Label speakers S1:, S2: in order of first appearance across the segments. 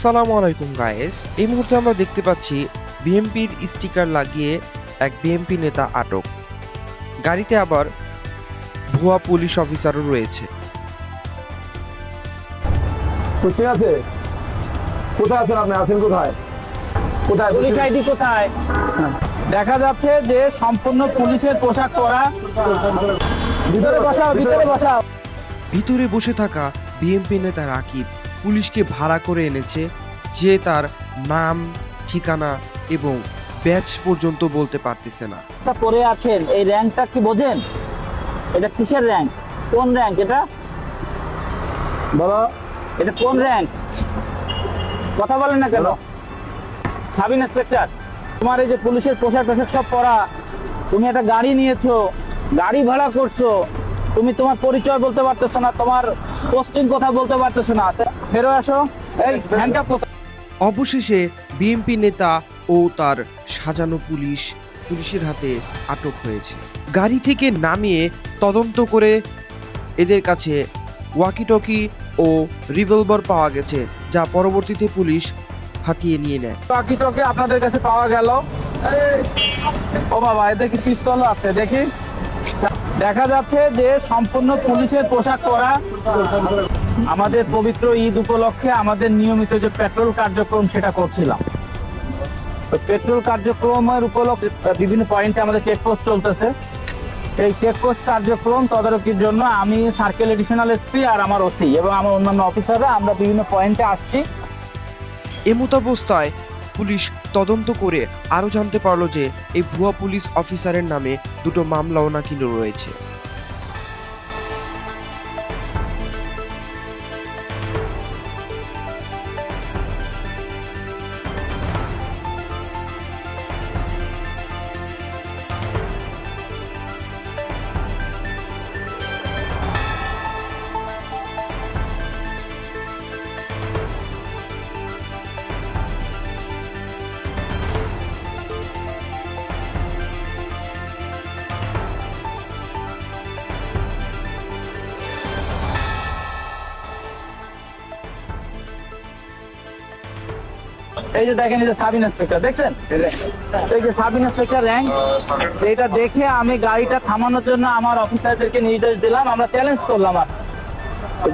S1: আসসালামু আলাইকুম গাইস, এই মুহূর্তে আমরা দেখতে পাচ্ছি বিএমপির স্টিকার লাগিয়ে এক বিএমপি নেতা আটক। গাড়িতে আবার ভুয়া পুলিশ অফিসারও রয়েছে।
S2: ঠিক আছে, কোথায় আছেন আপনি? আছেন কোথায়? কোথায়
S3: পুলিশ আইডি কোথায়? দেখা যাচ্ছে যে সম্পূর্ণ পুলিশের পোশাক পরা। ভিতরে বসাও, ভিতরে বসাও।
S1: ভিতরে বসে থাকা বিএমপি নেতা রাকিব পুলিশকে ভাড়া করে এনেছে, যে তার নাম, ঠিকানা এবং ব্যাচ পর্যন্ত বলতে পারতেছে না।
S3: পরে আছেন, এই র্যাঙ্কটা কি বোঝেন? এটা কিসের র্যাঙ্ক? কোন র্যাঙ্ক এটা?
S2: বলো।
S3: এটা কোন র্যাঙ্ক? কথা বলেন না কেন? সাব ইন্সপেক্টর, তোমার এই যে পুলিশের পোশাক সব পরা, তুমি একটা গাড়ি নিয়েছো, গাড়ি ভাড়া করছো, তুমি তোমার পরিচয় বলতে পারতেছো না, তোমার পোস্টিং কথা বলতে পারতেছো না। ফেরো আসো। এই হ্যান্ডকাপ কোথায়?
S1: অবশেষে বিএমপি নেতা ও তার সাজানো পুলিশের হাতে আটক হয়েছে। গাড়ি থেকে নামিয়ে তদন্ত করে এদের কাছে ওয়াকিটকি ও রিভলভার পাওয়া গেছে, যা পরবর্তীতে পুলিশ হাতিয়ে নিয়ে নেয়।
S3: ওয়াকিটকি আপনাদের কাছে পাওয়া গেল। ও বাবা, এদের কি পিস্তল আছে দেখি। দেখা যাচ্ছে যে সম্পূর্ণ পুলিশের পোশাক পরা। আমাদের পবিত্র ঈদ উপলক্ষে আমাদের নিয়মিত যে পেট্রোল কার্যক্রম সেটা করছিলাম। পেট্রোল কার্যক্রমের উপলক্ষে বিভিন্ন পয়েন্টে আমাদের চেকপোস্ট চলতেছে। এই চেকপোস্ট কার্যক্রম তদারকির জন্য আমি সার্কেল এডিশনাল এসপি আর আমার ওসি এবং আমার অন্যান্য অফিসাররা আমরা বিভিন্ন পয়েন্টে আসছি।
S1: এমতাবস্থায় পুলিশ তদন্ত করে আরও জানতে পারলো যে এই ভুয়া পুলিশ অফিসারের নামে দুটো মামলাও নাকি রয়েছে।
S3: এই যে দেখেন, এই যে সাব ইন্সপেক্টর দেখছেন, এই যে সাব ইন্সপেক্টর র্যাঙ্ক। এটা দেখে আমি গাড়িটা থামানোর জন্য আমার অফিসারদেরকে নির্দেশ দিলাম, আমরা চ্যালেঞ্জ করলাম। আর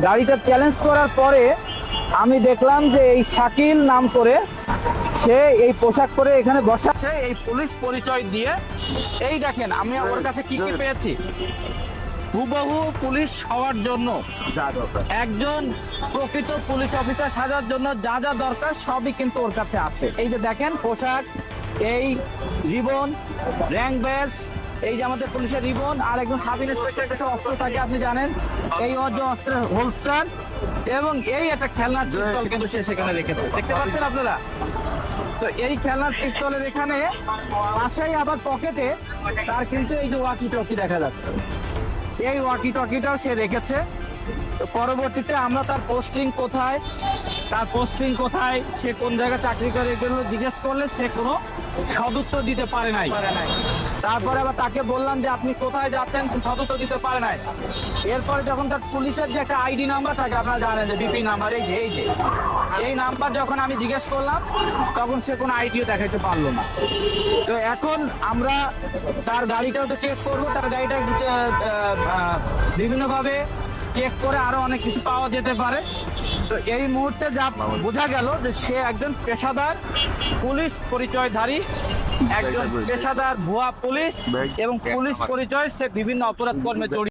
S3: গাড়িটা চ্যালেঞ্জ করার পরে আমি দেখলাম যে এই শাকিল নাম করে সে এই পোশাক পরে এখানে বসাচ্ছে এই পুলিশ পরিচয় দিয়ে। এই দেখেন আমি ওর কাছে কি কি পেয়েছি। হুবহু পুলিশ হওয়ার জন্য, একজন প্রকৃত পুলিশ অফিসার সাজার জন্য যা যা দরকার সবই কিন্তু ওর কাছে আছে। এই যে দেখেন পোশাক, এই রিবন, র্যাঙ্ক ব্যাজ, এই যে আমাদের পুলিশের রিবন, আর একজন সাব ইন্সপেক্টর কাছে অস্ত্র থাকে আপনি জানেন, এই ওর যে অস্ত্রের হোলস্টার এবং এই একটা খেলনার পিস্তল কিন্তু সে সেখানে রেখেছে, দেখতে পাচ্ছেন আপনারা। তো এই খেলনার পিস্তলের এখানে পাশেই আবার পকেটে তার কিন্তু এই যে ওয়াকি টকি দেখা যাচ্ছে, এই ওয়াকি টকিটাও সে রেখেছে। তো পরবর্তীতে আমরা তার পোস্টিং কোথায়, সে কোন জায়গায় চাকরি করে, এগুলো জিজ্ঞেস করলে সে কোনো সদুত্তর দিতে পারে নাই। তারপরে আবার তাকে বললাম যে আপনি কোথায় যাচ্ছেন, সে সদুত্তর দিতে পারে নাই। এরপরে যখন তার পুলিশের যে একটা আইডি নাম্বার থাকে, আপনারা জানেন যে বিপি নাম্বার, এই নাম্বার যখন আমি জিজ্ঞেস করলাম তখন সে কোনো আইডিও দেখাতে পারলো না। তো এখন আমরা তার গাড়িটাও তো চেক করবো, তার গাড়িটা বিভিন্নভাবে চেক করে আরো অনেক কিছু পাওয়া যেতে পারে। তো এই মুহূর্তে যা বোঝা গেল যে সে একজন পেশাদার পুলিশ পরিচয়ধারী, একজন পেশাদার ভুয়া পুলিশ এবং পুলিশ পরিচয়, সে বিভিন্ন অপরাধ কর্মে জড়িত।